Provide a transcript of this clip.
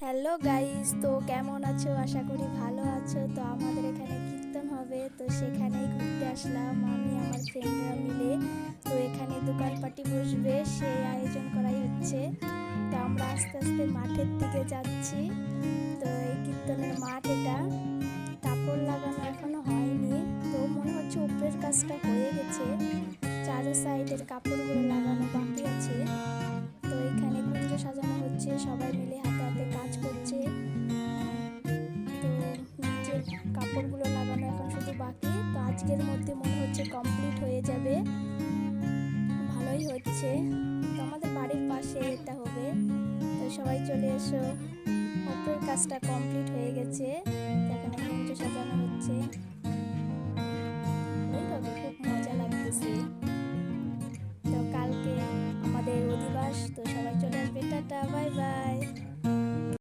Hello guys, তো কেমন আছো? আশা করি ভালো আছো। তো আমাদের এখানে কীর্তন হবে, তো সেখানেই ঘুরতে আসলাম আমি আমার ফ্রেন্ডরা মিলে। তো এখানে দোকানপাটি বসবে, সেই আয়োজন করাই হচ্ছে। তো আমরা আস্তে আস্তে মাঠের দিকে যাচ্ছি। তো এই কীর্তনের মাঠ এটা, কাপড় লাগানো এখনো হয়নি। তো মনে হচ্ছে উপরের কাজটা হয়ে গেছে, চারো সাইডের কাপড়গুলো লাগানো বাকি আছে। তো এখানে কুঞ্জ সাজানো হচ্ছে, সবাই মিলে হাতে হাতে কাজ করছে। তো নিচের কাপড়গুলো লাগানো এখন শুধু বাকি। তো আজকের মধ্যে মনে হচ্ছে কমপ্লিট হয়ে যাবে, ভালোই হচ্ছে। তো আমাদের বাড়ির পাশে এটা হবে, তো সবাই চলে এসো। উপরের কাজটা কমপ্লিট হয়ে গেছে, এখানে কুঞ্জ সাজানো হচ্ছে। ভালোই হবে, খুব মজা লাগতেছে। তো কালকে আমাদের অধিবাস, তো সবাই চলে আসবে। Tata, bye bye.